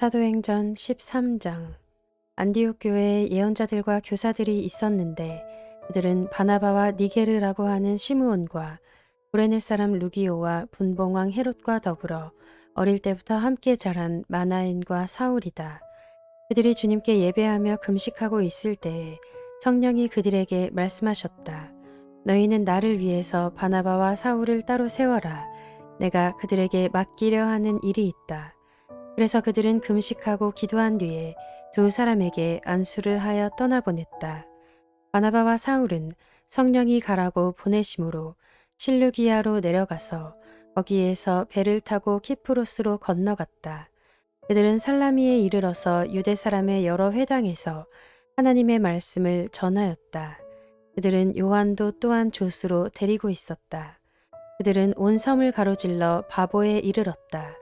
사도행전 13장. 안디옥 교회에 예언자들과 교사들이 있었는데 그들은 바나바와 니게르라고 하는 시므온과 구레네 사람 루기오와 분봉왕 헤롯과 더불어 어릴 때부터 함께 자란 마나엔과 사울이다. 그들이 주님께 예배하며 금식하고 있을 때에 성령이 그들에게 말씀하셨다. 너희는 나를 위해서 바나바와 사울을 따로 세워라. 내가 그들에게 맡기려 하는 일이 있다. 그래서 그들은 금식하고 기도한 뒤에 두 사람에게 안수를 하여 떠나보냈다. 바나바와 사울은 성령이 가라고 보내심으로 실루기아로 내려가서 거기에서 배를 타고 키프로스로 건너갔다. 그들은 살라미에 이르러서 유대 사람의 여러 회당에서 하나님의 말씀을 전하였다. 그들은 요한도 또한 조수로 데리고 있었다. 그들은 온 섬을 가로질러 바보에 이르렀다.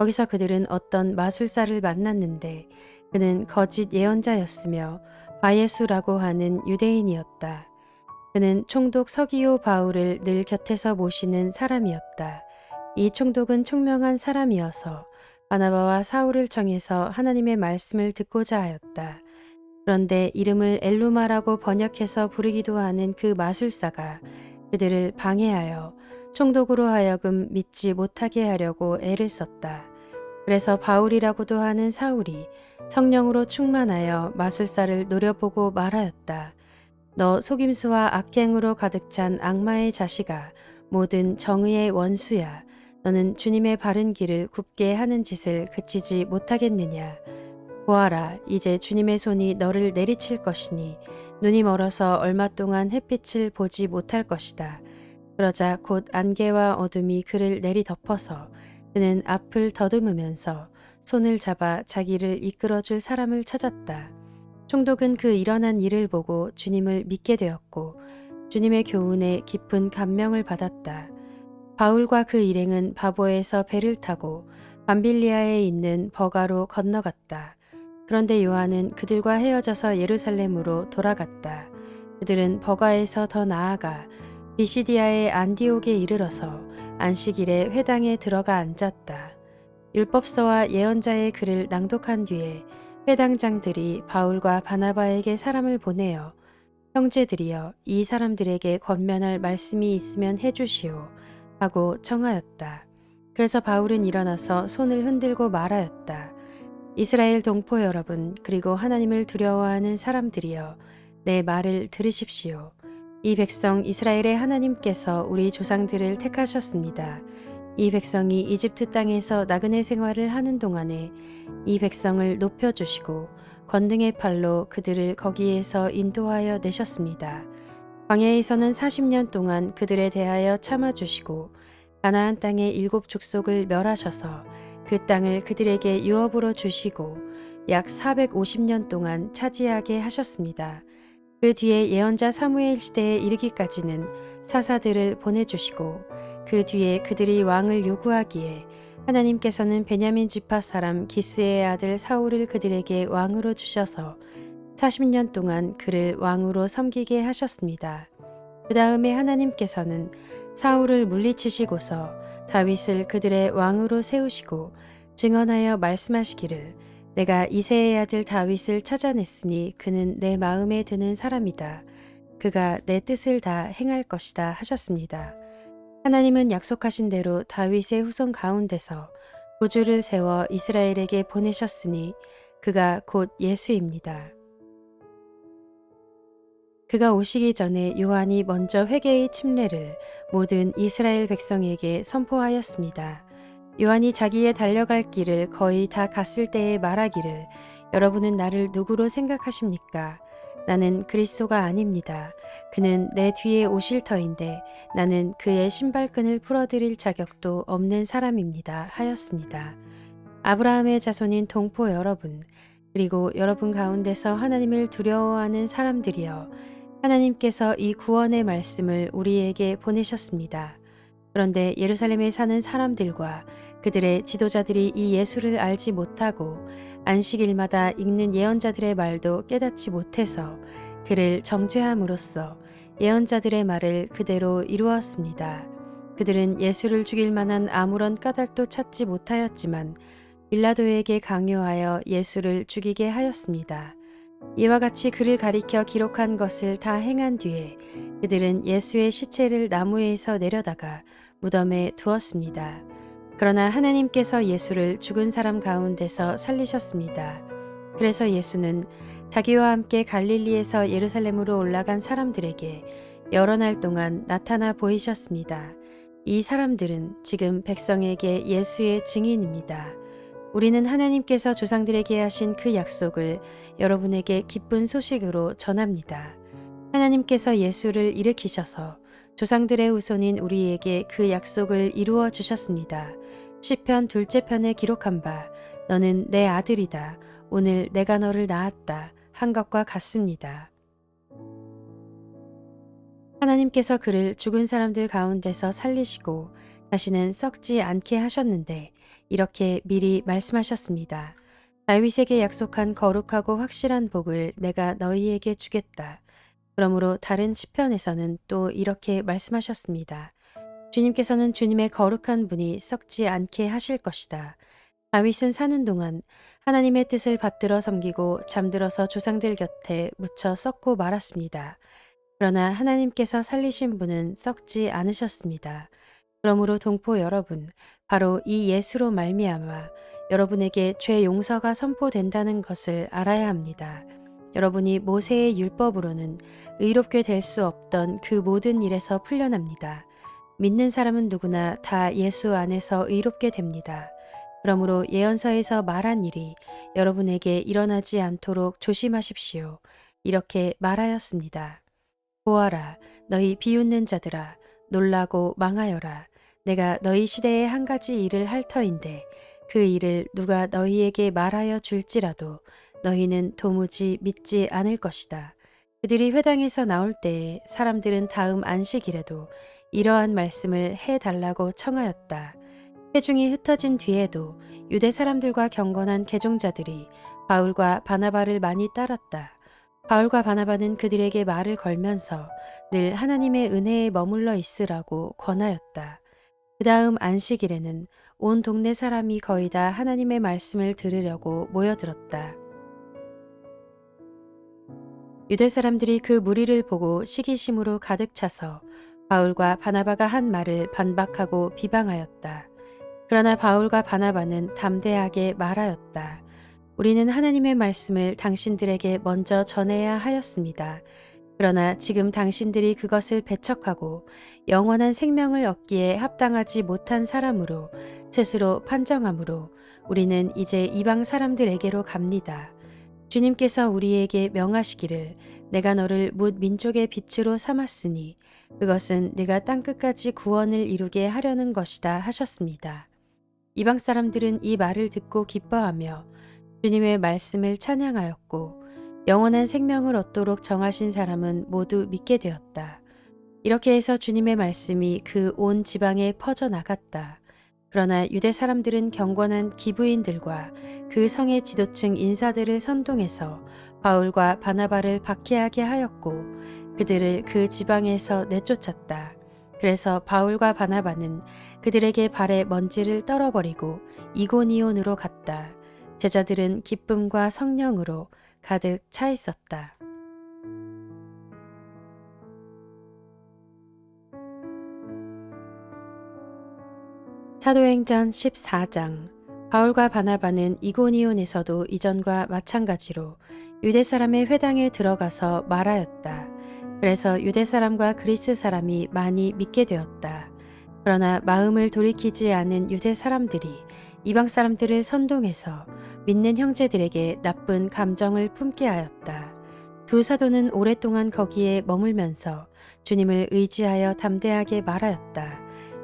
거기서 그들은 어떤 마술사를 만났는데 그는 거짓 예언자였으며 바예수라고 하는 유대인이었다. 그는 총독 서기오 바울을 늘 곁에서 모시는 사람이었다. 이 총독은 총명한 사람이어서 바나바와 사울을 청해서 하나님의 말씀을 듣고자 하였다. 그런데 이름을 엘루마라고 번역해서 부르기도 하는 그 마술사가 그들을 방해하여 총독으로 하여금 믿지 못하게 하려고 애를 썼다. 그래서 바울이라고도 하는 사울이 성령으로 충만하여 마술사를 노려보고 말하였다. 너 속임수와 악행으로 가득 찬 악마의 자식아, 모든 정의의 원수야. 너는 주님의 바른 길을 굽게 하는 짓을 그치지 못하겠느냐. 보아라, 이제 주님의 손이 너를 내리칠 것이니 눈이 멀어서 얼마 동안 햇빛을 보지 못할 것이다. 그러자 곧 안개와 어둠이 그를 내리덮어서 그는 앞을 더듬으면서 손을 잡아 자기를 이끌어줄 사람을 찾았다. 총독은 그 일어난 일을 보고 주님을 믿게 되었고 주님의 교훈에 깊은 감명을 받았다. 바울과 그 일행은 바보에서 배를 타고 밤빌리아에 있는 버가로 건너갔다. 그런데 요한은 그들과 헤어져서 예루살렘으로 돌아갔다. 그들은 버가에서 더 나아가 비시디아의 안디옥에 이르러서 안식일에 회당에 들어가 앉았다. 율법서와 예언자의 글을 낭독한 뒤에 회당장들이 바울과 바나바에게 사람을 보내어 형제들이여 이 사람들에게 권면할 말씀이 있으면 해주시오 하고 청하였다. 그래서 바울은 일어나서 손을 흔들고 말하였다. 이스라엘 동포 여러분, 그리고 하나님을 두려워하는 사람들이여 내 말을 들으십시오. 이 백성 이스라엘의 하나님께서 우리 조상들을 택하셨습니다. 이 백성이 이집트 땅에서 나그네 생활을 하는 동안에 이 백성을 높여주시고 권능의 팔로 그들을 거기에서 인도하여 내셨습니다. 광야에서는 40년 동안 그들에 대하여 참아주시고 가나안 땅의 7 족속을 멸하셔서 그 땅을 그들에게 유업으로 주시고 약 450년 동안 차지하게 하셨습니다. 그 뒤에 예언자 사무엘 시대에 이르기까지는 사사들을 보내주시고 그 뒤에 그들이 왕을 요구하기에 하나님께서는 베냐민 지파 사람 기스의 아들 사울을 그들에게 왕으로 주셔서 40년 동안 그를 왕으로 섬기게 하셨습니다. 그 다음에 하나님께서는 사울을 물리치시고서 다윗을 그들의 왕으로 세우시고 증언하여 말씀하시기를 내가 이새의 아들 다윗을 찾아냈으니 그는 내 마음에 드는 사람이다. 그가 내 뜻을 다 행할 것이다 하셨습니다. 하나님은 약속하신 대로 다윗의 후손 가운데서 구주를 세워 이스라엘에게 보내셨으니 그가 곧 예수입니다. 그가 오시기 전에 요한이 먼저 회개의 침례를 모든 이스라엘 백성에게 선포하였습니다. 요한이 자기의 달려갈 길을 거의 다 갔을 때에 말하기를 여러분은 나를 누구로 생각하십니까? 나는 그리스도가 아닙니다. 그는 내 뒤에 오실 터인데 나는 그의 신발끈을 풀어드릴 자격도 없는 사람입니다. 하였습니다. 아브라함의 자손인 동포 여러분, 그리고 여러분 가운데서 하나님을 두려워하는 사람들이여, 하나님께서 이 구원의 말씀을 우리에게 보내셨습니다. 그런데 예루살렘에 사는 사람들과 그들의 지도자들이 이 예수를 알지 못하고 안식일마다 읽는 예언자들의 말도 깨닫지 못해서 그를 정죄함으로써 예언자들의 말을 그대로 이루었습니다. 그들은 예수를 죽일 만한 아무런 까닭도 찾지 못하였지만 빌라도에게 강요하여 예수를 죽이게 하였습니다. 이와 같이 그를 가리켜 기록한 것을 다 행한 뒤에 그들은 예수의 시체를 나무에서 내려다가 무덤에 두었습니다. 그러나 하나님께서 예수를 죽은 사람 가운데서 살리셨습니다. 그래서 예수는 자기와 함께 갈릴리에서 예루살렘으로 올라간 사람들에게 여러 날 동안 나타나 보이셨습니다. 이 사람들은 지금 백성에게 예수의 증인입니다. 우리는 하나님께서 조상들에게 하신 그 약속을 여러분에게 기쁜 소식으로 전합니다. 하나님께서 예수를 일으키셔서 조상들의 후손인 우리에게 그 약속을 이루어 주셨습니다. 시편 둘째 편에 기록한 바 너는 내 아들이다. 오늘 내가 너를 낳았다. 한 것과 같습니다. 하나님께서 그를 죽은 사람들 가운데서 살리시고 다시는 썩지 않게 하셨는데 이렇게 미리 말씀하셨습니다. 다윗에게 약속한 거룩하고 확실한 복을 내가 너희에게 주겠다. 그러므로 다른 시편에서는 또 이렇게 말씀하셨습니다. 주님께서는 주님의 거룩한 분이 썩지 않게 하실 것이다. 다윗은 사는 동안 하나님의 뜻을 받들어 섬기고 잠들어서 조상들 곁에 묻혀 썩고 말았습니다. 그러나 하나님께서 살리신 분은 썩지 않으셨습니다. 그러므로 동포 여러분, 바로 이 예수로 말미암아 여러분에게 죄 용서가 선포된다는 것을 알아야 합니다. 여러분이 모세의 율법으로는 의롭게 될 수 없던 그 모든 일에서 풀려납니다. 믿는 사람은 누구나 다 예수 안에서 의롭게 됩니다. 그러므로 예언서에서 말한 일이 여러분에게 일어나지 않도록 조심하십시오. 이렇게 말하였습니다. 보아라, 너희 비웃는 자들아, 놀라고 망하여라. 내가 너희 시대에 한 가지 일을 할 터인데 그 일을 누가 너희에게 말하여 줄지라도 너희는 도무지 믿지 않을 것이다. 그들이 회당에서 나올 때에 사람들은 다음 안식일에도 이러한 말씀을 해달라고 청하였다. 회중이 흩어진 뒤에도 유대 사람들과 경건한 개종자들이 바울과 바나바를 많이 따랐다. 바울과 바나바는 그들에게 말을 걸면서 늘 하나님의 은혜에 머물러 있으라고 권하였다. 그 다음 안식일에는 온 동네 사람이 거의 다 하나님의 말씀을 들으려고 모여들었다. 유대 사람들이 그 무리를 보고 시기심으로 가득 차서 바울과 바나바가 한 말을 반박하고 비방하였다. 그러나 바울과 바나바는 담대하게 말하였다. 우리는 하나님의 말씀을 당신들에게 먼저 전해야 하였습니다. 그러나 지금 당신들이 그것을 배척하고 영원한 생명을 얻기에 합당하지 못한 사람으로 스스로 판정하므로 우리는 이제 이방 사람들에게로 갑니다. 주님께서 우리에게 명하시기를 내가 너를 뭇 민족의 빛으로 삼았으니 그것은 네가 땅끝까지 구원을 이루게 하려는 것이다 하셨습니다. 이방 사람들은 이 말을 듣고 기뻐하며 주님의 말씀을 찬양하였고 영원한 생명을 얻도록 정하신 사람은 모두 믿게 되었다. 이렇게 해서 주님의 말씀이 그 온 지방에 퍼져나갔다. 그러나 유대 사람들은 경건한 기부인들과 그 성의 지도층 인사들을 선동해서 바울과 바나바를 박해하게 하였고 그들을 그 지방에서 내쫓았다. 그래서 바울과 바나바는 그들에게 발에 먼지를 떨어버리고 이고니온으로 갔다. 제자들은 기쁨과 성령으로 가득 차 있었다. 사도행전 14장. 바울과 바나바는 이고니온에서도 이전과 마찬가지로 유대 사람의 회당에 들어가서 말하였다. 그래서 유대 사람과 그리스 사람이 많이 믿게 되었다. 그러나 마음을 돌이키지 않은 유대 사람들이 이방 사람들을 선동해서 믿는 형제들에게 나쁜 감정을 품게 하였다. 두 사도는 오랫동안 거기에 머물면서 주님을 의지하여 담대하게 말하였다.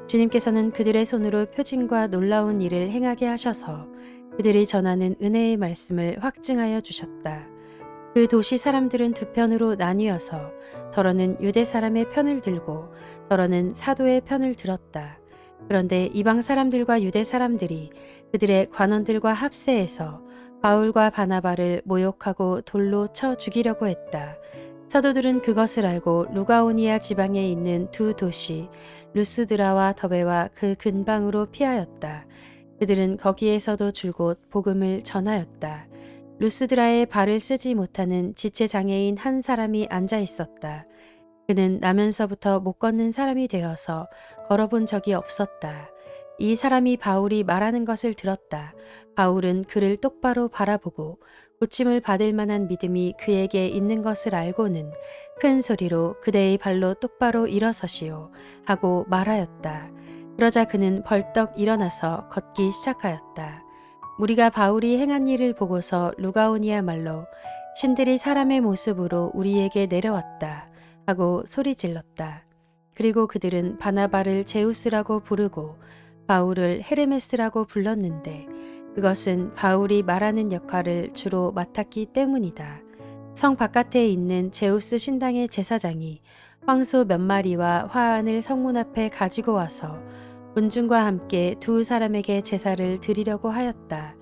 주님께서는 그들의 손으로 표징과 놀라운 일을 행하게 하셔서 그들이 전하는 은혜의 말씀을 확증하여 주셨다. 그 도시 사람들은 두 편으로 나뉘어서 더러는 유대 사람의 편을 들고 더러는 사도의 편을 들었다. 그런데 이방 사람들과 유대 사람들이 그들의 관원들과 합세해서 바울과 바나바를 모욕하고 돌로 쳐 죽이려고 했다. 사도들은 그것을 알고 루가오니아 지방에 있는 두 도시 루스드라와 더베와 그 근방으로 피하였다. 그들은 거기에서도 줄곧 복음을 전하였다. 루스드라에 발을 쓰지 못하는 지체장애인 한 사람이 앉아 있었다. 그는 나면서부터 못 걷는 사람이 되어서 걸어본 적이 없었다. 이 사람이 바울이 말하는 것을 들었다. 바울은 그를 똑바로 바라보고 고침을 받을 만한 믿음이 그에게 있는 것을 알고는 큰 소리로 그대의 발로 똑바로 일어서시오 하고 말하였다. 그러자 그는 벌떡 일어나서 걷기 시작하였다. 우리가 바울이 행한 일을 보고서 루가오니야말로 신들이 사람의 모습으로 우리에게 내려왔다 하고 소리질렀다. 그리고 그들은 바나바를 제우스라고 부르고 바울을 헤르메스라고 불렀는데 그것은 바울이 말하는 역할을 주로 맡았기 때문이다. 성 바깥에 있는 제우스 신당의 제사장이 황소 몇 마리와 화환을 성문 앞에 가지고 와서 군중과 함께 두 사람에게 제사를 드리려고 하였다.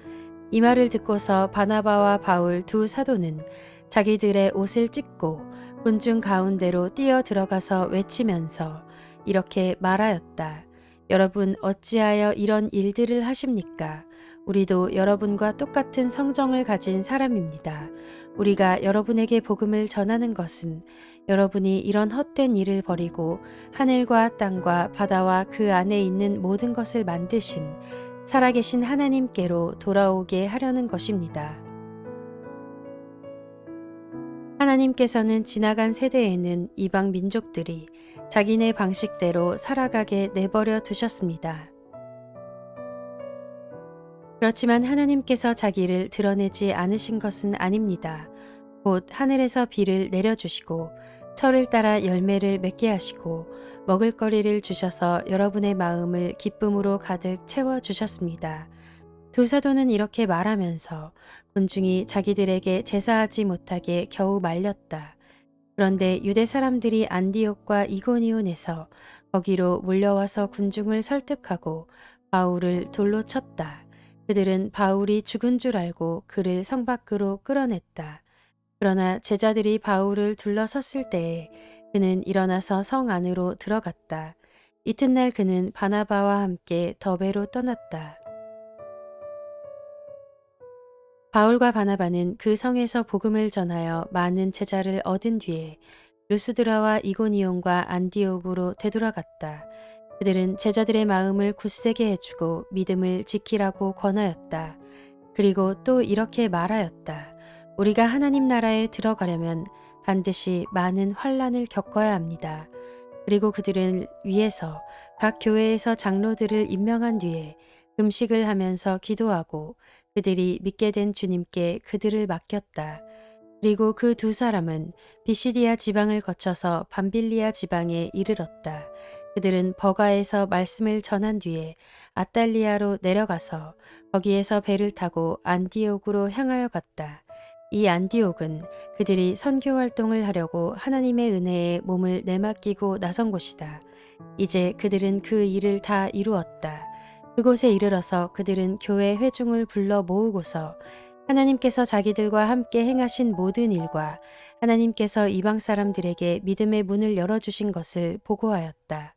이 말을 듣고서 바나바와 바울 두 사도는 자기들의 옷을 찢고 군중 가운데로 뛰어 들어가서 외치면서 이렇게 말하였다. 여러분 어찌하여 이런 일들을 하십니까? 우리도 여러분과 똑같은 성정을 가진 사람입니다. 우리가 여러분에게 복음을 전하는 것은 여러분이 이런 헛된 일을 버리고 하늘과 땅과 바다와 그 안에 있는 모든 것을 만드신 살아계신 하나님께로 돌아오게 하려는 것입니다. 하나님께서는 지나간 세대에는 이방 민족들이 자기네 방식대로 살아가게 내버려 두셨습니다. 그렇지만 하나님께서 자기를 드러내지 않으신 것은 아닙니다. 곧 하늘에서 비를 내려주시고 철을 따라 열매를 맺게 하시고 먹을거리를 주셔서 여러분의 마음을 기쁨으로 가득 채워주셨습니다. 두 사도는 이렇게 말하면서 군중이 자기들에게 제사하지 못하게 겨우 말렸다. 그런데 유대 사람들이 안디옥과 이고니온에서 거기로 몰려와서 군중을 설득하고 바울을 돌로 쳤다. 그들은 바울이 죽은 줄 알고 그를 성 밖으로 끌어냈다. 그러나 제자들이 바울을 둘러섰을 때에 그는 일어나서 성 안으로 들어갔다. 이튿날 그는 바나바와 함께 더베로 떠났다. 바울과 바나바는 그 성에서 복음을 전하여 많은 제자를 얻은 뒤에 루스드라와 이고니온과 안디옥으로 되돌아갔다. 그들은 제자들의 마음을 굳세게 해주고 믿음을 지키라고 권하였다. 그리고 또 이렇게 말하였다. 우리가 하나님 나라에 들어가려면 반드시 많은 환난을 겪어야 합니다. 그리고 그들은 위에서 각 교회에서 장로들을 임명한 뒤에 금식을 하면서 기도하고 그들이 믿게 된 주님께 그들을 맡겼다. 그리고 그 두 사람은 비시디아 지방을 거쳐서 밤빌리아 지방에 이르렀다. 그들은 버가에서 말씀을 전한 뒤에 아탈리아로 내려가서 거기에서 배를 타고 안디옥으로 향하여 갔다. 이 안디옥은 그들이 선교 활동을 하려고 하나님의 은혜에 몸을 내맡기고 나선 곳이다. 이제 그들은 그 일을 다 이루었다. 그곳에 이르러서 그들은 교회 회중을 불러 모으고서 하나님께서 자기들과 함께 행하신 모든 일과 하나님께서 이방 사람들에게 믿음의 문을 열어주신 것을 보고하였다.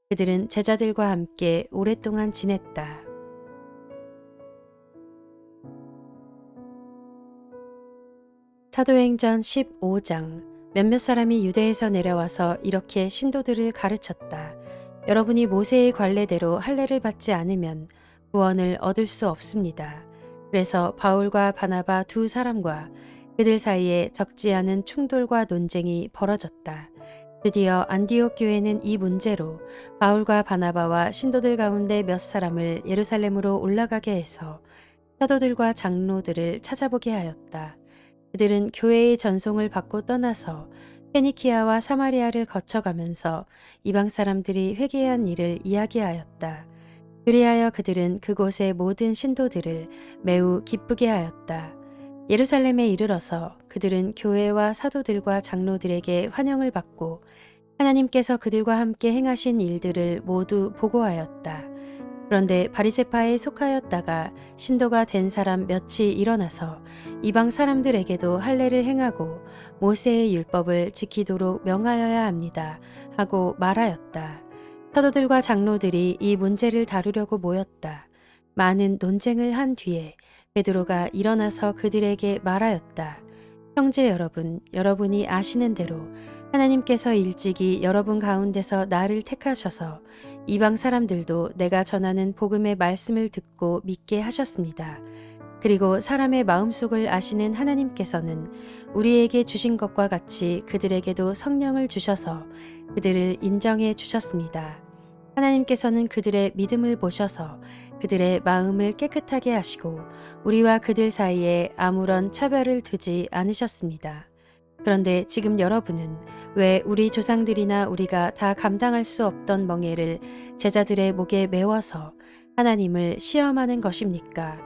그들은 제자들과 함께 오랫동안 지냈다. 사도행전 15장. 몇몇 사람이 유대에서 내려와서 이렇게 신도들을 가르쳤다. 여러분이 모세의 관례대로 할례를 받지 않으면 구원을 얻을 수 없습니다. 그래서 바울과 바나바 두 사람과 그들 사이에 적지 않은 충돌과 논쟁이 벌어졌다. 드디어 안디옥 교회는 이 문제로 바울과 바나바와 신도들 가운데 몇 사람을 예루살렘으로 올라가게 해서 사도들과 장로들을 찾아보게 하였다. 그들은 교회의 전송을 받고 떠나서 페니키아와 사마리아를 거쳐가면서 이방 사람들이 회개한 일을 이야기하였다. 그리하여 그들은 그곳의 모든 신도들을 매우 기쁘게 하였다. 예루살렘에 이르러서 그들은 교회와 사도들과 장로들에게 환영을 받고 하나님께서 그들과 함께 행하신 일들을 모두 보고하였다. 그런데 바리새파에 속하였다가 신도가 된 사람 몇이 일어나서 이방 사람들에게도 할례를 행하고 모세의 율법을 지키도록 명하여야 합니다 하고 말하였다. 사도들과 장로들이 이 문제를 다루려고 모였다. 많은 논쟁을 한 뒤에 베드로가 일어나서 그들에게 말하였다. 형제 여러분, 여러분이 아시는 대로 하나님께서 일찍이 여러분 가운데서 나를 택하셔서 이방 사람들도 내가 전하는 복음의 말씀을 듣고 믿게 하셨습니다. 그리고 사람의 마음속을 아시는 하나님께서는 우리에게 주신 것과 같이 그들에게도 성령을 주셔서 그들을 인정해 주셨습니다. 하나님께서는 그들의 믿음을 보셔서 그들의 마음을 깨끗하게 하시고 우리와 그들 사이에 아무런 차별을 두지 않으셨습니다. 그런데 지금 여러분은 왜 우리 조상들이나 우리가 다 감당할 수 없던 멍에를 제자들의 목에 메워서 하나님을 시험하는 것입니까?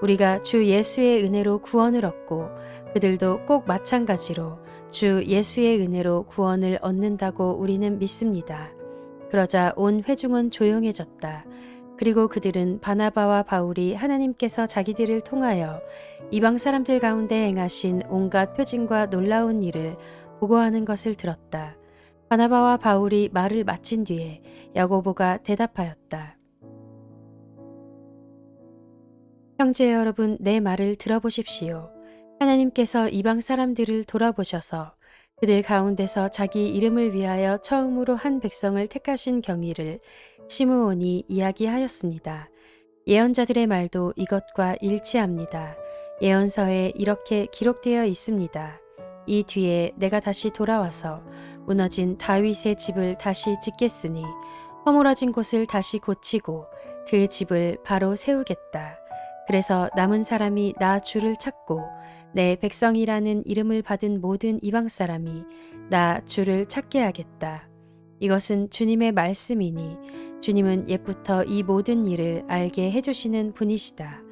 우리가 주 예수의 은혜로 구원을 얻고 그들도 꼭 마찬가지로 주 예수의 은혜로 구원을 얻는다고 우리는 믿습니다. 그러자 온 회중은 조용해졌다. 그리고 그들은 바나바와 바울이 하나님께서 자기들을 통하여 이방 사람들 가운데 행하신 온갖 표징과 놀라운 일을 보고하는 것을 들었다. 바나바와 바울이 말을 마친 뒤에 야고보가 대답하였다. 형제 여러분, 내 말을 들어보십시오. 하나님께서 이방 사람들을 돌아보셔서 그들 가운데서 자기 이름을 위하여 처음으로 한 백성을 택하신 경위를 시므온이 이야기하였습니다. 예언자들의 말도 이것과 일치합니다. 예언서에 이렇게 기록되어 있습니다. 이 뒤에 내가 다시 돌아와서 무너진 다윗의 집을 다시 짓겠으니 허물어진 곳을 다시 고치고 그 집을 바로 세우겠다. 그래서 남은 사람이 나 주를 찾고 내 백성이라는 이름을 받은 모든 이방 사람이 나 주를 찾게 하겠다. 이것은 주님의 말씀이니 주님은 옛부터 이 모든 일을 알게 해주시는 분이시다.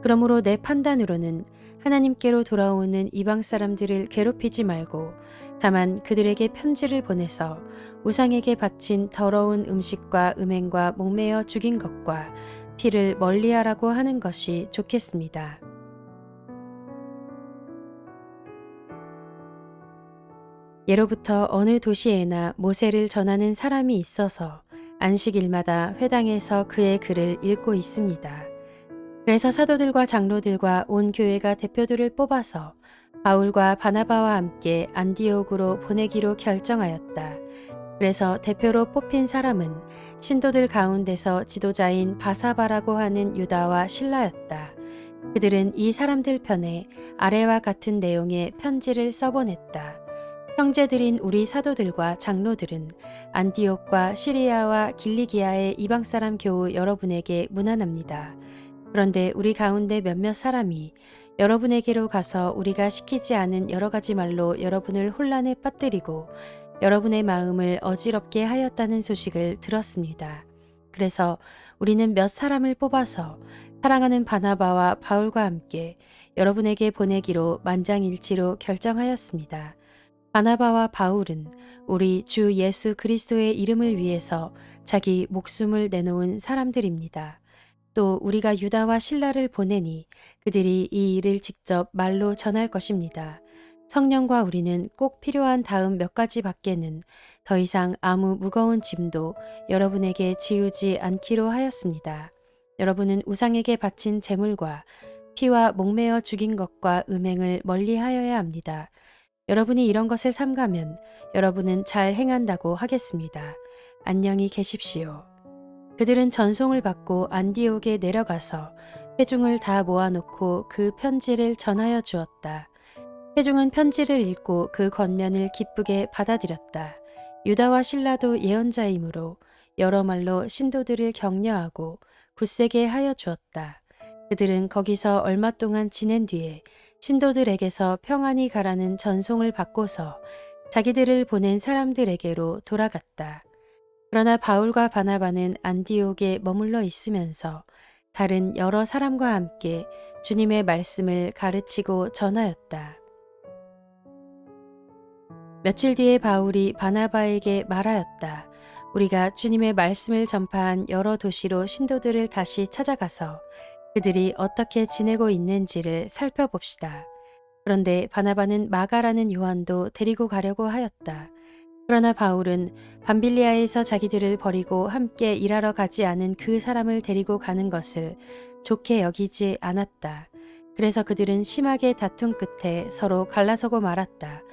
그러므로 내 판단으로는 하나님께로 돌아오는 이방 사람들을 괴롭히지 말고 다만 그들에게 편지를 보내서 우상에게 바친 더러운 음식과 음행과 목매어 죽인 것과 피를 멀리하라고 하는 것이 좋겠습니다. 예로부터 어느 도시에나 모세를 전하는 사람이 있어서 안식일마다 회당에서 그의 글을 읽고 있습니다. 그래서 사도들과 장로들과 온 교회가 대표들을 뽑아서 바울과 바나바와 함께 안디옥으로 보내기로 결정하였다. 그래서 대표로 뽑힌 사람은 신도들 가운데서 지도자인 바사바라고 하는 유다와 실라였다. 그들은 이 사람들 편에 아래와 같은 내용의 편지를 써보냈다. 형제들인 우리 사도들과 장로들은 안디옥과 시리아와 길리기아의 이방 사람 교우 여러분에게 문안합니다. 그런데 우리 가운데 몇몇 사람이 여러분에게로 가서 우리가 시키지 않은 여러 가지 말로 여러분을 혼란에 빠뜨리고 여러분의 마음을 어지럽게 하였다는 소식을 들었습니다. 그래서 우리는 몇 사람을 뽑아서 사랑하는 바나바와 바울과 함께 여러분에게 보내기로 만장일치로 결정하였습니다. 바나바와 바울은 우리 주 예수 그리스도의 이름을 위해서 자기 목숨을 내놓은 사람들입니다. 또 우리가 유다와 실라를 보내니 그들이 이 일을 직접 말로 전할 것입니다. 성령과 우리는 꼭 필요한 다음 몇 가지 밖에는 더 이상 아무 무거운 짐도 여러분에게 지우지 않기로 하였습니다. 여러분은 우상에게 바친 제물과 피와 목매어 죽인 것과 음행을 멀리하여야 합니다. 여러분이 이런 것을 삼가면 여러분은 잘 행한다고 하겠습니다. 안녕히 계십시오. 그들은 전송을 받고 안디옥에 내려가서 회중을 다 모아놓고 그 편지를 전하여 주었다. 회중은 편지를 읽고 그 겉면을 기쁘게 받아들였다. 유다와 실라도 예언자이므로 여러 말로 신도들을 격려하고 굳세게 하여 주었다. 그들은 거기서 얼마 동안 지낸 뒤에 신도들에게서 평안히 가라는 전송을 받고서 자기들을 보낸 사람들에게로 돌아갔다. 그러나 바울과 바나바는 안디옥에 머물러 있으면서 다른 여러 사람과 함께 주님의 말씀을 가르치고 전하였다. 며칠 뒤에 바울이 바나바에게 말하였다. 우리가 주님의 말씀을 전파한 여러 도시로 신도들을 다시 찾아가서 그들이 어떻게 지내고 있는지를 살펴봅시다. 그런데 바나바는 마가라는 요한도 데리고 가려고 하였다. 그러나 바울은 밤빌리아에서 자기들을 버리고 함께 일하러 가지 않은 그 사람을 데리고 가는 것을 좋게 여기지 않았다. 그래서 그들은 심하게 다툰 끝에 서로 갈라서고 말았다.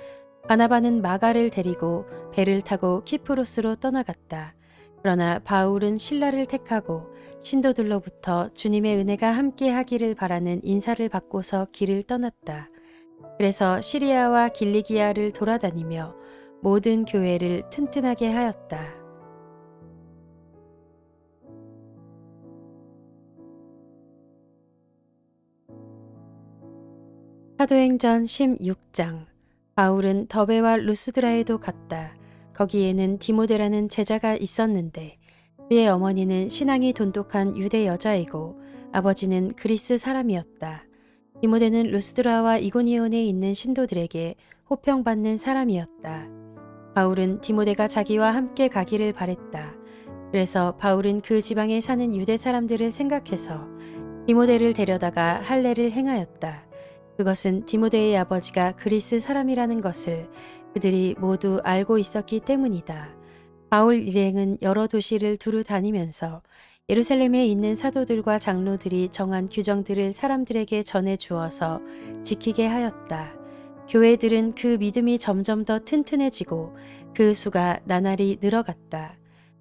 바나바는 마가를 데리고 배를 타고 키프로스로 떠나갔다. 그러나 바울은 신라를 택하고 신도들로부터 주님의 은혜가 함께 하기를 바라는 인사를 받고서 길을 떠났다. 그래서 시리아와 길리기아를 돌아다니며 모든 교회를 튼튼하게 하였다. 사도행전 16장. 바울은 더베와 루스드라에도 갔다. 거기에는 디모데라는 제자가 있었는데 그의 어머니는 신앙이 돈독한 유대 여자이고 아버지는 그리스 사람이었다. 디모데는 루스드라와 이고니온에 있는 신도들에게 호평받는 사람이었다. 바울은 디모데가 자기와 함께 가기를 바랬다. 그래서 바울은 그 지방에 사는 유대 사람들을 생각해서 디모데를 데려다가 할례를 행하였다. 그것은 디모데의 아버지가 그리스 사람이라는 것을 그들이 모두 알고 있었기 때문이다. 바울 일행은 여러 도시를 두루 다니면서 예루살렘에 있는 사도들과 장로들이 정한 규정들을 사람들에게 전해 주어서 지키게 하였다. 교회들은 그 믿음이 점점 더 튼튼해지고 그 수가 나날이 늘어갔다.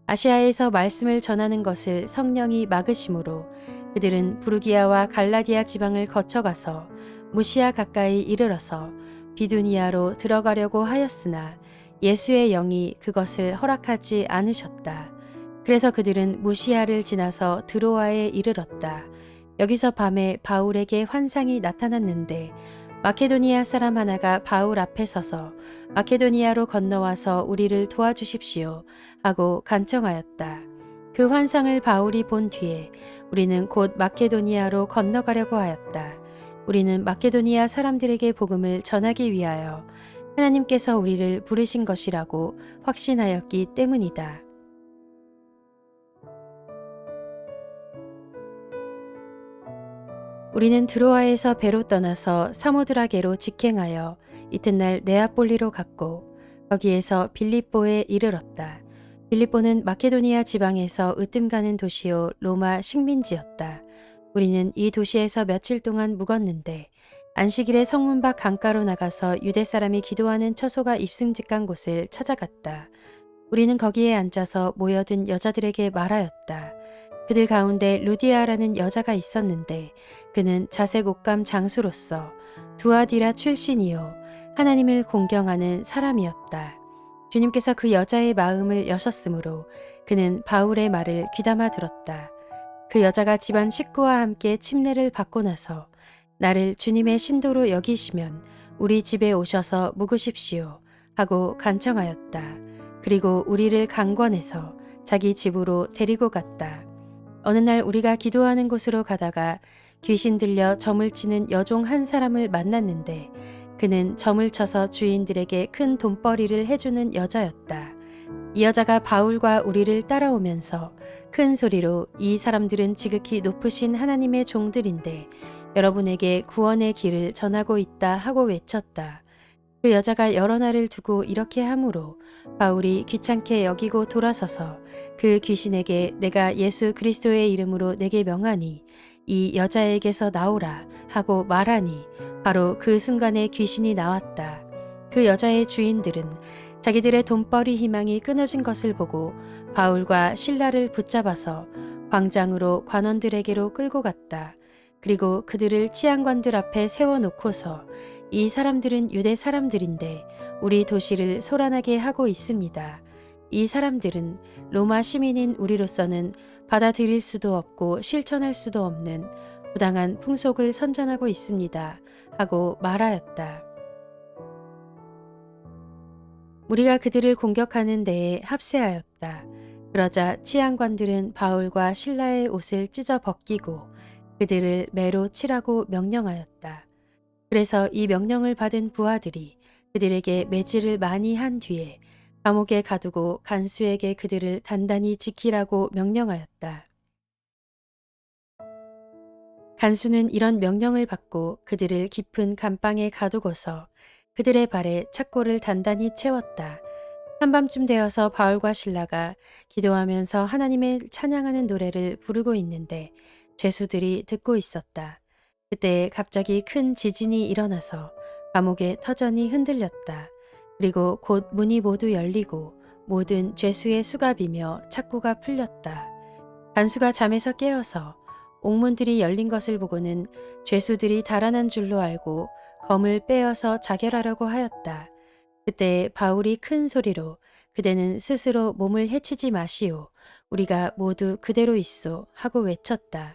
아시아에서 말씀을 전하는 것을 성령이 막으심으로 그들은 부르기아와 갈라디아 지방을 거쳐가서 무시아 가까이 이르러서 비두니아로 들어가려고 하였으나 예수의 영이 그것을 허락하지 않으셨다. 그래서 그들은 무시아를 지나서 드로아에 이르렀다. 여기서 밤에 바울에게 환상이 나타났는데 마케도니아 사람 하나가 바울 앞에 서서 마케도니아로 건너와서 우리를 도와주십시오 하고 간청하였다. 그 환상을 바울이 본 뒤에 우리는 곧 마케도니아로 건너가려고 하였다. 우리는 마케도니아 사람들에게 복음을 전하기 위하여 하나님께서 우리를 부르신 것이라고 확신하였기 때문이다. 우리는 드로아에서 배로 떠나서 사모드라게로 직행하여 이튿날 네아폴리로 갔고 거기에서 빌립보에 이르렀다. 빌립보는 마케도니아 지방에서 으뜸 가는 도시요 로마 식민지였다. 우리는 이 도시에서 며칠 동안 묵었는데 안식일에 성문 밖 강가로 나가서 유대 사람이 기도하는 처소가 입승직한 곳을 찾아갔다. 우리는 거기에 앉아서 모여든 여자들에게 말하였다. 그들 가운데 루디아라는 여자가 있었는데 그는 자색 옷감 장수로서 두아디라 출신이요 하나님을 공경하는 사람이었다. 주님께서 그 여자의 마음을 여셨으므로 그는 바울의 말을 귀담아 들었다. 그 여자가 집안 식구와 함께 침례를 받고 나서 나를 주님의 신도로 여기시면 우리 집에 오셔서 묵으십시오 하고 간청하였다. 그리고 우리를 강권해서 자기 집으로 데리고 갔다. 어느 날 우리가 기도하는 곳으로 가다가 귀신 들려 점을 치는 여종 한 사람을 만났는데 그는 점을 쳐서 주인들에게 큰 돈벌이를 해주는 여자였다. 이 여자가 바울과 우리를 따라오면서 큰 소리로 이 사람들은 지극히 높으신 하나님의 종들인데 여러분에게 구원의 길을 전하고 있다 하고 외쳤다. 그 여자가 여러 날을 두고 이렇게 하므로 바울이 귀찮게 여기고 돌아서서 그 귀신에게 내가 예수 그리스도의 이름으로 내게 명하니 이 여자에게서 나오라 하고 말하니 바로 그 순간에 귀신이 나왔다. 그 여자의 주인들은 자기들의 돈벌이 희망이 끊어진 것을 보고 바울과 신라를 붙잡아서 광장으로 관원들에게로 끌고 갔다. 그리고 그들을 치안관들 앞에 세워놓고서 이 사람들은 유대 사람들인데 우리 도시를 소란하게 하고 있습니다. 이 사람들은 로마 시민인 우리로서는 받아들일 수도 없고 실천할 수도 없는 부당한 풍속을 선전하고 있습니다. 하고 말하였다. 우리가 그들을 공격하는 데에 합세하였다. 그러자 치안관들은 바울과 신라의 옷을 찢어 벗기고 그들을 매로 치라고 명령하였다. 그래서 이 명령을 받은 부하들이 그들에게 매질을 많이 한 뒤에 감옥에 가두고 간수에게 그들을 단단히 지키라고 명령하였다. 간수는 이런 명령을 받고 그들을 깊은 감방에 가두고서 그들의 발에 착고를 단단히 채웠다. 한밤쯤 되어서 바울과 실라가 기도하면서 하나님을 찬양하는 노래를 부르고 있는데 죄수들이 듣고 있었다. 그때 갑자기 큰 지진이 일어나서 감옥의 터전이 흔들렸다. 그리고 곧 문이 모두 열리고 모든 죄수의 수가 비며 착고가 풀렸다. 간수가 잠에서 깨어서 옥문들이 열린 것을 보고는 죄수들이 달아난 줄로 알고 검을 빼어서 자결하려고 하였다. 그때 바울이 큰 소리로 그대는 스스로 몸을 해치지 마시오. 우리가 모두 그대로 있소 하고 외쳤다.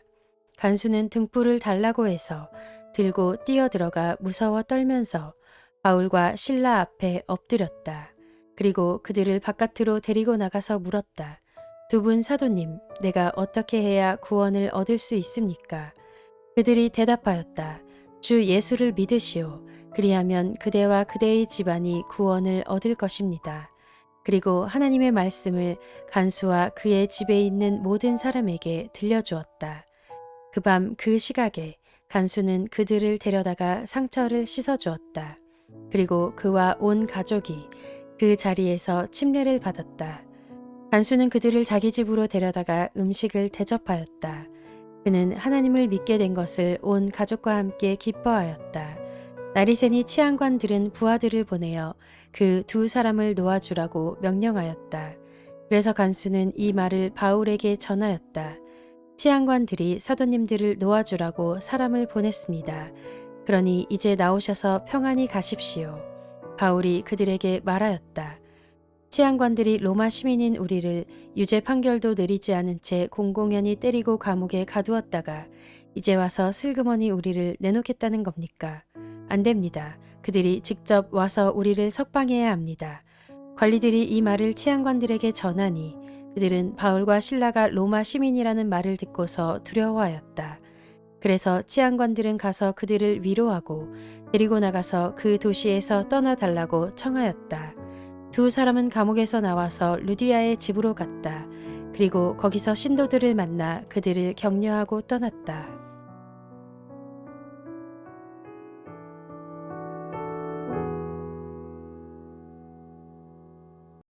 간수는 등불을 달라고 해서 들고 뛰어들어가 무서워 떨면서 바울과 실라 앞에 엎드렸다. 그리고 그들을 바깥으로 데리고 나가서 물었다. 두 분 사도님, 내가 어떻게 해야 구원을 얻을 수 있습니까? 그들이 대답하였다. 주 예수를 믿으시오. 그리하면 그대와 그대의 집안이 구원을 얻을 것입니다. 그리고 하나님의 말씀을 간수와 그의 집에 있는 모든 사람에게 들려주었다. 그 밤 그 시각에 간수는 그들을 데려다가 상처를 씻어주었다. 그리고 그와 온 가족이 그 자리에서 침례를 받았다. 간수는 그들을 자기 집으로 데려다가 음식을 대접하였다. 그는 하나님을 믿게 된 것을 온 가족과 함께 기뻐하였다. 날이 새니 치안관들은 부하들을 보내어 그 두 사람을 놓아주라고 명령하였다. 그래서 간수는 이 말을 바울에게 전하였다. 치안관들이 사도님들을 놓아주라고 사람을 보냈습니다. 그러니 이제 나오셔서 평안히 가십시오. 바울이 그들에게 말하였다. 치안관들이 로마 시민인 우리를 유죄 판결도 내리지 않은 채 공공연히 때리고 감옥에 가두었다가 이제 와서 슬그머니 우리를 내놓겠다는 겁니까? 안 됩니다. 그들이 직접 와서 우리를 석방해야 합니다. 관리들이 이 말을 치안관들에게 전하니 그들은 바울과 실라가 로마 시민이라는 말을 듣고서 두려워하였다. 그래서 치안관들은 가서 그들을 위로하고 데리고 나가서 그 도시에서 떠나달라고 청하였다. 두 사람은 감옥에서 나와서 루디아의 집으로 갔다. 그리고 거기서 신도들을 만나 그들을 격려하고 떠났다.